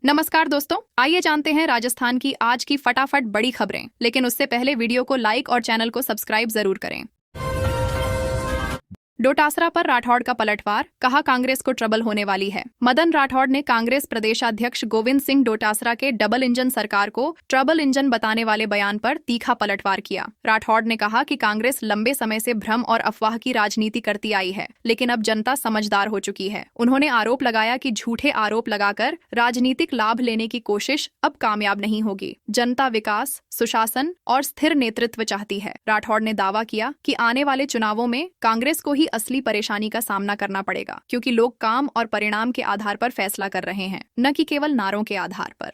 नमस्कार दोस्तों, आइए जानते हैं राजस्थान की आज की फटाफट बड़ी खबरें। लेकिन उससे पहले वीडियो को लाइक और चैनल को सब्सक्राइब जरूर करें। डोटासरा पर राठौड़ का पलटवार, कहा कांग्रेस को ट्रबल होने वाली है। मदन राठौड़ ने कांग्रेस प्रदेशाध्यक्ष गोविंद सिंह डोटासरा के डबल इंजन सरकार को ट्रबल इंजन बताने वाले बयान पर तीखा पलटवार किया। राठौड़ ने कहा कि कांग्रेस लंबे समय से भ्रम और अफवाह की राजनीति करती आई है, लेकिन अब जनता समझदार हो चुकी है। उन्होंने आरोप लगाया कि झूठे आरोप लगाकर राजनीतिक लाभ लेने की कोशिश अब कामयाब नहीं होगी। जनता विकास, सुशासन और स्थिर नेतृत्व चाहती है। राठौड़ ने दावा किया कि आने वाले चुनावों में कांग्रेस को ही असली परेशानी का सामना करना पड़ेगा, क्योंकि लोग काम और परिणाम के आधार पर फैसला कर रहे हैं, न कि केवल नारों के आधार पर।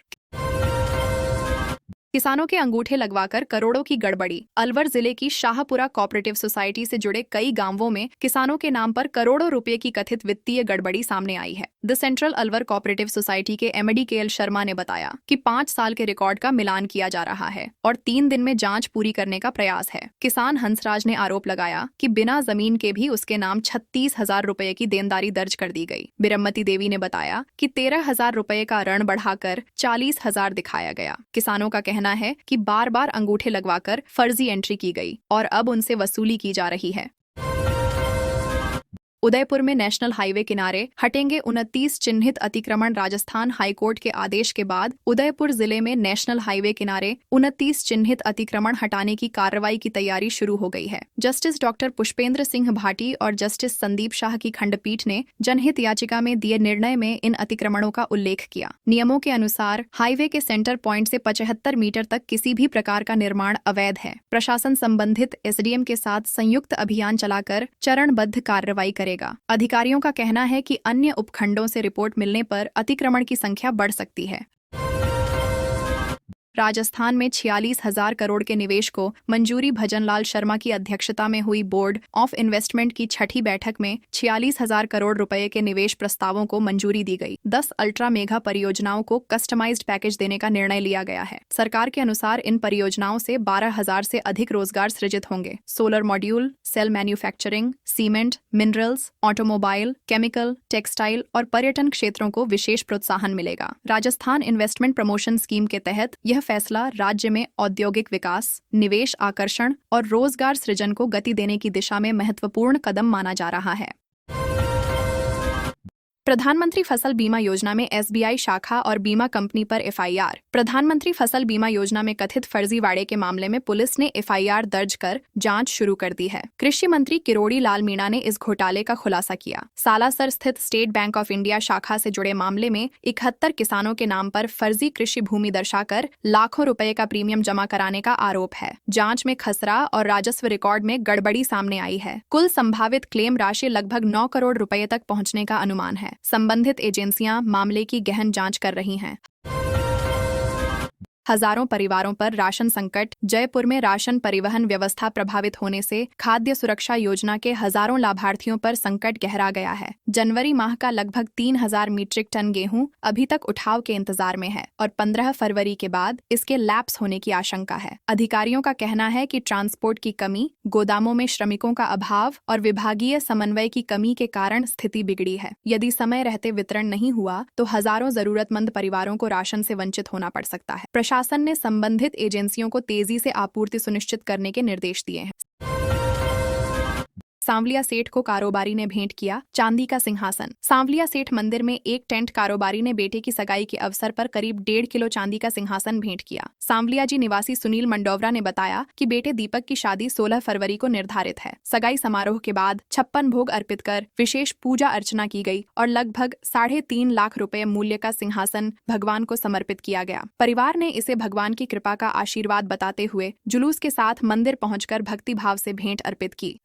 किसानों के अंगूठे लगवाकर करोड़ों की गड़बड़ी। अलवर जिले की शाहपुरा कोऑपरेटिव सोसाइटी से जुड़े कई गांवों में किसानों के नाम पर करोड़ों रुपए की कथित वित्तीय गड़बड़ी सामने आई है। The central Alwar cooperative society के एमडी केएल शर्मा ने बताया कि 5 साल के रिकॉर्ड का मिलान किया जा रहा है और 3 दिन में जांच पूरी करने का प्रयास है। किसान हंसराज ने आरोप लगाया कि बिना जमीन के भी उसके नाम 36,000 रुपए की देनदारी दर्ज कर दी गई। बिरम्मती देवी ने बताया कि 13,000 रुपए का ऋण बढ़ाकर 40,000 दिखाया गया। किसानों का कहना है कि बार बार अंगूठे लगवाकर फर्जी एंट्री की गई और अब उनसे वसूली की जा रही है। उदयपुर में नेशनल हाईवे किनारे हटेंगे 29 चिन्हित अतिक्रमण। राजस्थान हाईकोर्ट के आदेश के बाद उदयपुर जिले में नेशनल हाईवे किनारे 29 चिन्हित अतिक्रमण हटाने की कार्रवाई की तैयारी शुरू हो गई है। जस्टिस डॉक्टर पुष्पेंद्र सिंह भाटी और जस्टिस संदीप शाह की खंडपीठ ने जनहित याचिका में दिए निर्णय में इन अतिक्रमणों का उल्लेख किया। नियमों के अनुसार हाईवे के सेंटर पॉइंट से 75 मीटर तक किसी भी प्रकार का निर्माण अवैध है। प्रशासन संबंधित एसडीएम के साथ संयुक्त अभियान चलाकर चरणबद्ध कार्रवाई करेगा। अधिकारियों का कहना है कि अन्य उपखंडों से रिपोर्ट मिलने पर अतिक्रमण की संख्या बढ़ सकती है। राजस्थान में 46,000 करोड़ के निवेश को मंजूरी। भजनलाल शर्मा की अध्यक्षता में हुई बोर्ड ऑफ इन्वेस्टमेंट की छठी बैठक में 46,000 करोड़ रुपए के निवेश प्रस्तावों को मंजूरी दी गई। 10 अल्ट्रा मेगा परियोजनाओं को कस्टमाइज्ड पैकेज देने का निर्णय लिया गया है। सरकार के अनुसार इन परियोजनाओं से 12,000 से अधिक रोजगार सृजित होंगे। Solar module, cell manufacturing, cement, minerals, automobile, chemical, textile और पर्यटन क्षेत्रों को विशेष प्रोत्साहन मिलेगा। राजस्थान इन्वेस्टमेंट प्रमोशन स्कीम के तहत यह फैसला राज्य में औद्योगिक विकास, निवेश आकर्षण और रोजगार सृजन को गति देने की दिशा में महत्वपूर्ण कदम माना जा रहा है। प्रधानमंत्री फसल बीमा योजना में एसबीआई शाखा और बीमा कंपनी पर एफआईआर। प्रधानमंत्री फसल बीमा योजना में कथित फर्जीवाड़े के मामले में पुलिस ने एफआईआर दर्ज कर जांच शुरू कर दी है। कृषि मंत्री किरोड़ी लाल मीणा ने इस घोटाले का खुलासा किया। सालासर स्थित स्टेट बैंक ऑफ इंडिया शाखा से जुड़े मामले में 71 किसानों के नाम पर फर्जी कृषि भूमि दर्शाकर लाखों रुपए का प्रीमियम जमा कराने का आरोप है। जांच में खसरा और राजस्व रिकॉर्ड में गड़बड़ी सामने आई है। कुल संभावित क्लेम राशि लगभग 9 करोड़ रुपए तक पहुंचने का अनुमान है। संबंधित एजेंसियां मामले की गहन जांच कर रही हैं। हजारों परिवारों पर राशन संकट। जयपुर में राशन परिवहन व्यवस्था प्रभावित होने से खाद्य सुरक्षा योजना के हजारों लाभार्थियों पर संकट गहरा गया है। जनवरी माह का लगभग 3,000 मीट्रिक टन गेहूं अभी तक उठाव के इंतजार में है और 15 फरवरी के बाद इसके लैप्स होने की आशंका है। अधिकारियों का कहना है कि ट्रांसपोर्ट की कमी, गोदामों में श्रमिकों का अभाव और विभागीय समन्वय की कमी के कारण स्थिति बिगड़ी है। यदि समय रहते वितरण नहीं हुआ तो हजारों जरूरतमंद परिवारों को राशन से वंचित होना पड़ सकता है। प्रशासन ने संबंधित एजेंसियों को तेजी से आपूर्ति सुनिश्चित करने के निर्देश दिए हैं। सांवलिया सेठ को कारोबारी ने भेंट किया चांदी का सिंहासन। सांवलिया सेठ मंदिर में एक टेंट कारोबारी ने बेटे की सगाई के अवसर पर करीब 1.5 किलो चांदी का सिंहासन भेंट किया। सांवलिया जी निवासी सुनील मंडोवरा ने बताया कि बेटे दीपक की शादी 16 फरवरी को निर्धारित है। सगाई समारोह के बाद 56 भोग अर्पित कर विशेष पूजा अर्चना की गई और लगभग 3.5 लाख रुपए मूल्य का सिंहासन भगवान को समर्पित किया गया। परिवार ने इसे भगवान की कृपा का आशीर्वाद बताते हुए जुलूस के साथ मंदिर पहुंचकर भक्ति भाव से भेंट अर्पित की।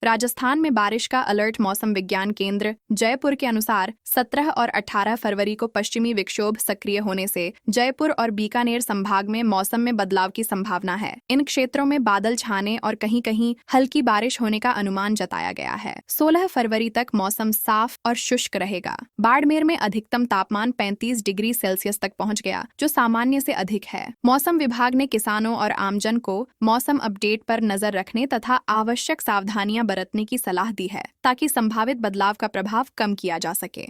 राजस्थान में बारिश का अलर्ट। मौसम विज्ञान केंद्र जयपुर के अनुसार 17 और 18 फरवरी को पश्चिमी विक्षोभ सक्रिय होने से जयपुर और बीकानेर संभाग में मौसम में बदलाव की संभावना है। इन क्षेत्रों में बादल छाने और कहीं कहीं हल्की बारिश होने का अनुमान जताया गया है। 16 फरवरी तक मौसम साफ और शुष्क रहेगा। बाड़मेर में अधिकतम तापमान 35 डिग्री सेल्सियस तक पहुंच गया, जो सामान्य से अधिक है। मौसम विभाग ने किसानों और आमजन को मौसम अपडेट पर नजर रखने तथा आवश्यक सावधानियां बरतने की सलाह दी है, ताकि संभावित बदलाव का प्रभाव कम किया जा सके।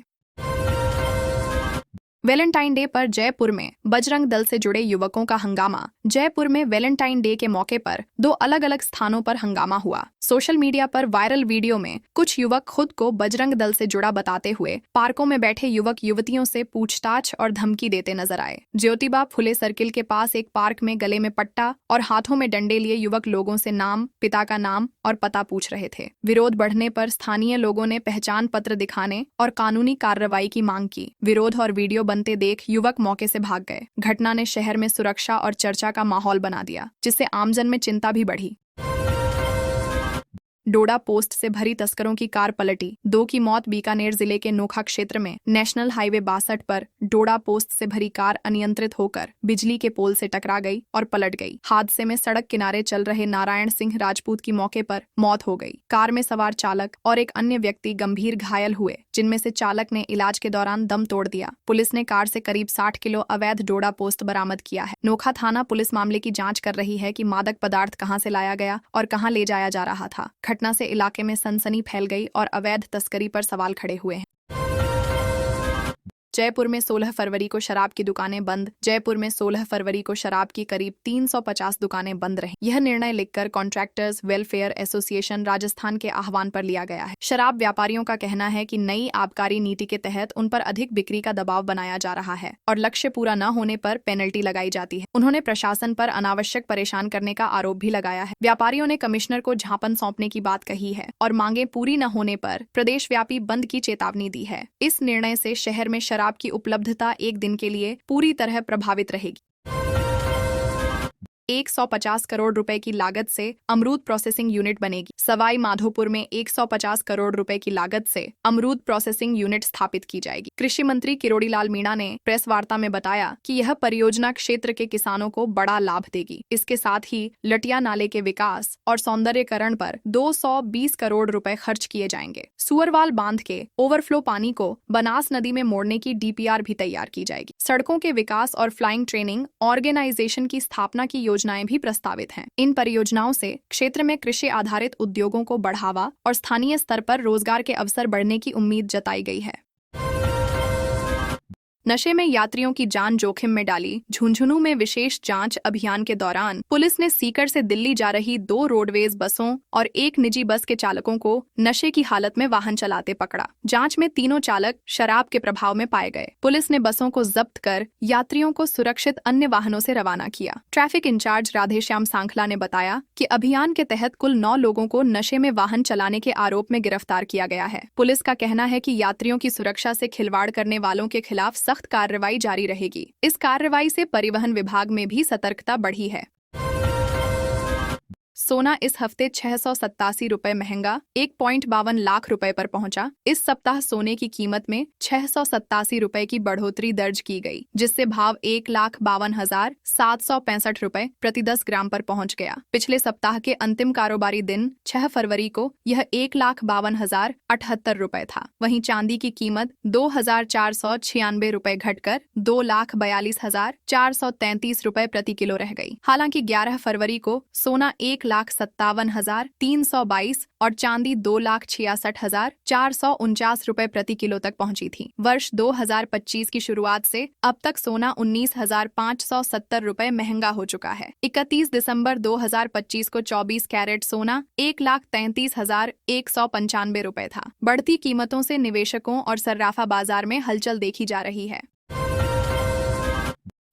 वैलेंटाइन डे पर जयपुर में बजरंग दल से जुड़े युवकों का हंगामा। जयपुर में वैलेंटाइन डे के मौके पर 2 अलग अलग स्थानों पर हंगामा हुआ। सोशल मीडिया पर वायरल वीडियो में कुछ युवक खुद को बजरंग दल से जुड़ा बताते हुए पार्कों में बैठे युवक युवतियों से पूछताछ और धमकी देते नजर आए। ज्योतिबा फुले सर्किल के पास एक पार्क में गले में पट्टा और हाथों में डंडे लिए युवक लोगों से नाम, पिता का नाम और पता पूछ रहे थे। विरोध बढ़ने पर स्थानीय लोगों ने पहचान पत्र दिखाने और कानूनी कार्रवाई की मांग की। विरोध और वीडियो बनते देख युवक मौके से भाग गए। घटना ने शहर में सुरक्षा और चर्चा का माहौल बना दिया, जिससे आमजन में चिंता भी बढ़ी। डोडा पोस्ट से भरी तस्करों की कार पलटी, 2 की मौत। बीकानेर जिले के नोखा क्षेत्र में नेशनल हाईवे 62 पर डोडा पोस्ट से भरी कार अनियंत्रित होकर बिजली के पोल से टकरा गई और पलट गई। हादसे में सड़क किनारे चल रहे नारायण सिंह राजपूत की मौके पर मौत हो गई। कार में सवार चालक और एक अन्य व्यक्ति गंभीर घायल हुए, जिनमें से चालक ने इलाज के दौरान दम तोड़ दिया। पुलिस ने कार से करीब 60 किलो अवैध डोडा पोस्ट बरामद किया है। नोखा थाना पुलिस मामले की जाँच कर रही है कि मादक पदार्थ कहाँ से लाया गया और कहाँ ले जाया जा रहा था। घटना से इलाके में सनसनी फैल गई और अवैध तस्करी पर सवाल खड़े हुए हैं। जयपुर में 16 फरवरी को शराब की दुकानें बंद। जयपुर में 16 फरवरी को शराब की करीब 350 दुकानें बंद रहीं। यह निर्णय लिखकर कॉन्ट्रैक्टर्स वेलफेयर एसोसिएशन राजस्थान के आह्वान पर लिया गया है। शराब व्यापारियों का कहना है कि नई आबकारी नीति के तहत उन पर अधिक बिक्री का दबाव बनाया जा रहा है और लक्ष्य पूरा न होने पर पेनल्टी लगाई जाती है। उन्होंने प्रशासन पर अनावश्यक परेशान करने का आरोप भी लगाया है। व्यापारियों ने कमिश्नर को झापन सौंपने की बात कही है और मांगे पूरी न होने पर प्रदेशव्यापी बंद की चेतावनी दी है। इस निर्णय से शहर में शराब की उपलब्धता एक दिन के लिए पूरी तरह प्रभावित रहेगी। 150 करोड़ रुपए की लागत से अमरूद प्रोसेसिंग यूनिट बनेगी। सवाई माधोपुर में 150 करोड़ रुपए की लागत से अमरूद प्रोसेसिंग यूनिट स्थापित की जाएगी। कृषि मंत्री किरोड़ी लाल मीणा ने प्रेस वार्ता में बताया कि यह परियोजना क्षेत्र के किसानों को बड़ा लाभ देगी। इसके साथ ही लटिया नाले के विकास और सौंदर्यकरण पर 220 करोड़ रुपए खर्च किए जाएंगे। सुअरवाल बांध के ओवरफ्लो पानी को बनास नदी में मोड़ने की डीपीआर भी तैयार की जाएगी। सड़कों के विकास और फ्लाइंग ट्रेनिंग ऑर्गेनाइजेशन की स्थापना की योजनाएं भी प्रस्तावित हैं। इन परियोजनाओं से क्षेत्र में कृषि आधारित उद्योगों को बढ़ावा और स्थानीय स्तर पर रोजगार के अवसर बढ़ने की उम्मीद जताई गई है। नशे में यात्रियों की जान जोखिम में डाली। झुंझुनू में विशेष जांच अभियान के दौरान पुलिस ने सीकर से दिल्ली जा रही 2 रोडवेज बसों और एक निजी बस के चालकों को नशे की हालत में वाहन चलाते पकड़ा। जांच में तीनों चालक शराब के प्रभाव में पाए गए। पुलिस ने बसों को जब्त कर यात्रियों को सुरक्षित अन्य वाहनों से रवाना किया। ट्रैफिक इंचार्ज राधेश्याम सांखला ने बताया कि अभियान के तहत कुल 9 लोगों को नशे में वाहन चलाने के आरोप में गिरफ्तार किया गया है। पुलिस का कहना है कि यात्रियों की सुरक्षा से खिलवाड़ करने वालों के खिलाफ सख्त कार्रवाई जारी रहेगी। इस कार्रवाई से परिवहन विभाग में भी सतर्कता बढ़ी है। सोना इस हफ्ते 687 रुपए महंगा 1.52 लाख रुपए पर पहुंचा। इस सप्ताह सोने की कीमत में 687 रुपए की बढ़ोतरी दर्ज की गई, जिससे भाव 1,52,765 रुपए प्रति 10 ग्राम पर पहुंच गया। पिछले सप्ताह के अंतिम कारोबारी दिन 6 फरवरी को यह 1,52,078 रुपए था। वहीं चांदी की कीमत 2,496 रुपए घटकर 2,42,433 रुपए प्रति किलो रह गई। हालांकि 11 फरवरी को सोना 1,57,322 और चांदी 2,66,449 रुपए प्रति किलो तक पहुंची थी। वर्ष 2025 की शुरुआत से अब तक सोना 19,570 रुपए महंगा हो चुका है। 31 दिसंबर 2025 को 24 कैरेट सोना 1,33,195 रुपए था। बढ़ती कीमतों से निवेशकों और सर्राफा बाजार में हलचल देखी जा रही है।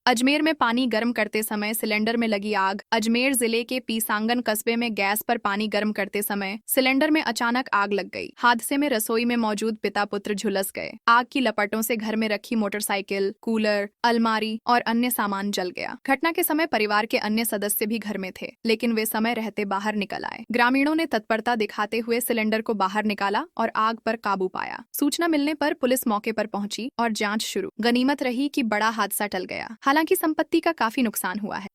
अजमेर में पानी गर्म करते समय सिलेंडर में लगी आग। अजमेर जिले के पीसांगन कस्बे में गैस पर पानी गर्म करते समय सिलेंडर में अचानक आग लग गई। हादसे में रसोई में मौजूद पिता पुत्र झुलस गए। आग की लपटों से घर में रखी मोटरसाइकिल, कूलर, अलमारी और अन्य सामान जल गया। घटना के समय परिवार के अन्य सदस्य भी घर में थे, लेकिन वे समय रहते बाहर निकल आए। ग्रामीणों ने तत्परता दिखाते हुए सिलेंडर को बाहर निकाला और आग पर काबू पाया। सूचना मिलने पर पुलिस मौके पर पहुंची और जांच शुरू। गनीमत रही कि बड़ा हादसा टल गया। हालांकि संपत्ति का काफी नुकसान हुआ है।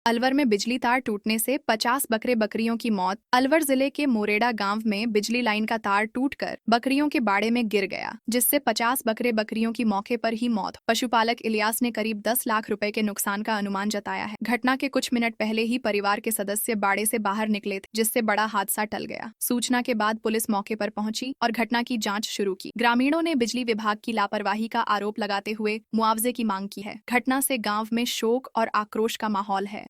अलवर में बिजली तार टूटने से 50 बकरे बकरियों की मौत। अलवर जिले के मोरेड़ा गांव में बिजली लाइन का तार टूटकर बकरियों के बाड़े में गिर गया, जिससे 50 बकरे बकरियों की मौके पर ही मौत। पशुपालक इलियास ने करीब 10 लाख रुपए के नुकसान का अनुमान जताया है। घटना के कुछ मिनट पहले ही परिवार के सदस्य बाड़े से बाहर निकले थे, जिससे बड़ा हादसा टल गया। सूचना के बाद पुलिस मौके पर पहुंची और घटना की जाँच शुरू की। ग्रामीणों ने बिजली विभाग की लापरवाही का आरोप लगाते हुए मुआवजे की मांग की है। घटना से गाँव में शोक और आक्रोश का माहौल है।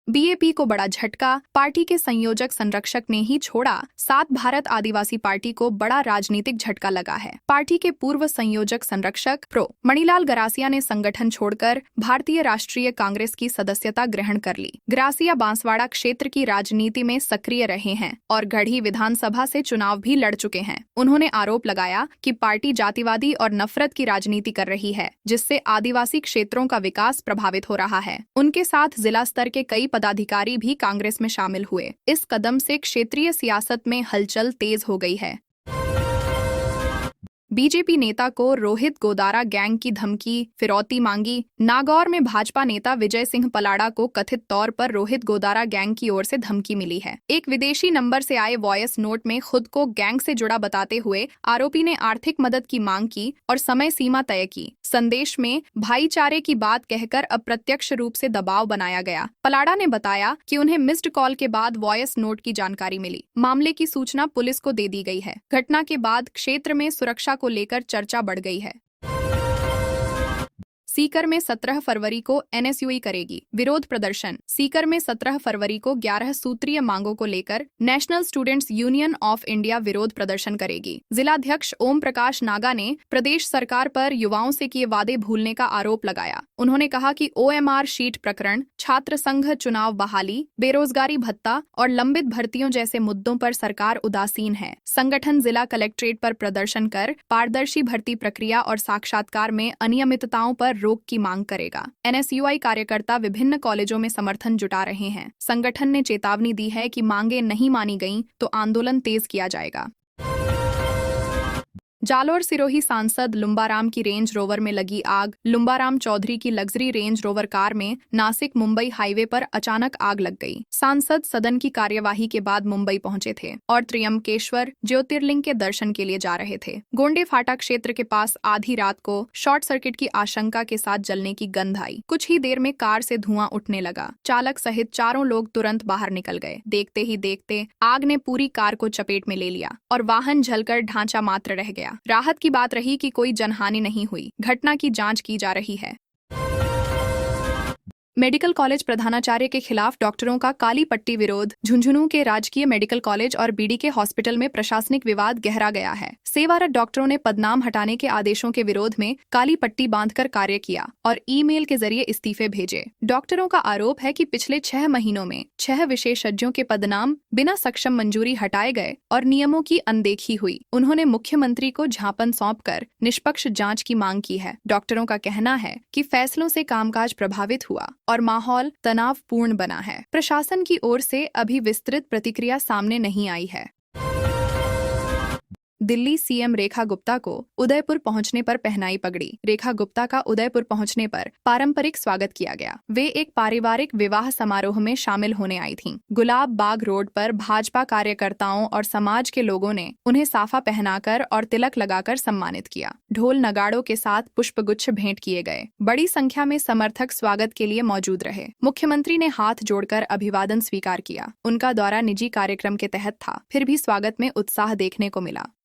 बीएपी को बड़ा झटका, पार्टी के संयोजक संरक्षक ने ही छोड़ा। 7 भारत आदिवासी पार्टी को बड़ा राजनीतिक झटका लगा है। पार्टी के पूर्व संयोजक संरक्षक प्रो मणिलाल गरासिया ने संगठन छोड़कर भारतीय राष्ट्रीय कांग्रेस की सदस्यता ग्रहण कर ली। गरासिया बांसवाड़ा क्षेत्र की राजनीति में सक्रिय रहे हैं और गढ़ी विधानसभा से चुनाव भी लड़ चुके हैं। उन्होंने आरोप लगाया कि पार्टी जातिवादी और नफरत की राजनीति कर रही है, जिससे आदिवासी क्षेत्रों का विकास प्रभावित हो रहा है। उनके साथ जिला स्तर के कई पदाधिकारी भी कांग्रेस में शामिल हुए। इस कदम से क्षेत्रीय सियासत में हलचल तेज हो गई है। बीजेपी नेता को रोहित गोदारा गैंग की धमकी, फिरौती मांगी। नागौर में भाजपा नेता विजय सिंह पलाड़ा को कथित तौर पर रोहित गोदारा गैंग की ओर से धमकी मिली है। एक विदेशी नंबर से आए वॉयस नोट में खुद को गैंग से जुड़ा बताते हुए आरोपी ने आर्थिक मदद की मांग की और समय सीमा तय की। संदेश में भाईचारे की बात कहकर अप्रत्यक्ष रूप से दबाव बनाया गया। पलाड़ा ने बताया कि उन्हें मिस्ड कॉल के बाद वॉयस नोट की जानकारी मिली। मामले की सूचना पुलिस को दे दी गई है। घटना के बाद क्षेत्र में सुरक्षा को लेकर चर्चा बढ़ गई है। सीकर में 17 फरवरी को एनएसयूई करेगी विरोध प्रदर्शन। सीकर में 17 फरवरी को 11 सूत्रीय मांगों को लेकर national students union of India विरोध प्रदर्शन करेगी। जिलाध्यक्ष ओम प्रकाश नागा ने प्रदेश सरकार पर युवाओं से किए वादे भूलने का आरोप लगाया। उन्होंने कहा कि ओएमआर शीट प्रकरण, छात्र संघ चुनाव बहाली, बेरोजगारी भत्ता और लंबित भर्तियों जैसे मुद्दों पर सरकार उदासीन है। संगठन जिला कलेक्ट्रेट पर प्रदर्शन कर पारदर्शी भर्ती प्रक्रिया और साक्षात्कार में अनियमितताओं पर रोक की मांग करेगा। एनएसयूआई कार्यकर्ता विभिन्न कॉलेजों में समर्थन जुटा रहे हैं। संगठन ने चेतावनी दी है कि मांगे नहीं मानी गईं तो आंदोलन तेज किया जाएगा। जालोर सिरोही सांसद लुम्बाराम की रेंज रोवर में लगी आग। लुम्बाराम चौधरी की लग्जरी रेंज रोवर कार में नासिक मुंबई हाईवे पर अचानक आग लग गई। सांसद सदन की कार्यवाही के बाद मुंबई पहुंचे थे और त्र्यंबकेश्वर ज्योतिर्लिंग के दर्शन के लिए जा रहे थे। गोंडे फाटा क्षेत्र के पास आधी रात को शॉर्ट सर्किट की आशंका के साथ जलने की गंध आई। कुछ ही देर में कार से धुआं उठने लगा। चालक सहित चारों लोग तुरंत बाहर निकल गए। देखते ही देखते आग ने पूरी कार को चपेट में ले लिया और वाहन जलकर ढांचा मात्र रह गया। राहत की बात रही कि कोई जनहानि नहीं हुई। घटना की जांच की जा रही है। मेडिकल कॉलेज प्रधानाचार्य के खिलाफ डॉक्टरों का काली पट्टी विरोध। झुंझुनू के राजकीय मेडिकल कॉलेज और बीडीके हॉस्पिटल में प्रशासनिक विवाद गहरा गया है। सेवारत डॉक्टरों ने पदनाम हटाने के आदेशों के विरोध में काली पट्टी बांधकर कार्य किया और ईमेल के जरिए इस्तीफे भेजे। डॉक्टरों का आरोप है कि पिछले 6 महीनों में 6 विशेषज्ञों के पदनाम बिना सक्षम मंजूरी हटाए गए और नियमों की अनदेखी हुई। उन्होंने मुख्यमंत्री को ज्ञापन सौंपकर निष्पक्ष जाँच की मांग की है। डॉक्टरों का कहना है कि फैसलों से कामकाज प्रभावित हुआ और माहौल तनावपूर्ण बना है। प्रशासन की ओर से अभी विस्तृत प्रतिक्रिया सामने नहीं आई है। दिल्ली सीएम रेखा गुप्ता को उदयपुर पहुंचने पर पहनाई पगड़ी। रेखा गुप्ता का उदयपुर पहुंचने पर पारंपरिक स्वागत किया गया। वे एक पारिवारिक विवाह समारोह में शामिल होने आई थीं। गुलाब बाग रोड पर भाजपा कार्यकर्ताओं और समाज के लोगों ने उन्हें साफा पहनाकर और तिलक लगाकर सम्मानित किया। ढोल नगाड़ों के साथ पुष्पगुच्छ भेंट किए गए। बड़ी संख्या में समर्थक स्वागत के लिए मौजूद रहे। मुख्यमंत्री ने हाथ जोड़कर अभिवादन स्वीकार किया। उनका दौरा निजी कार्यक्रम के तहत था, फिर भी स्वागत में उत्साह देखने को मिला।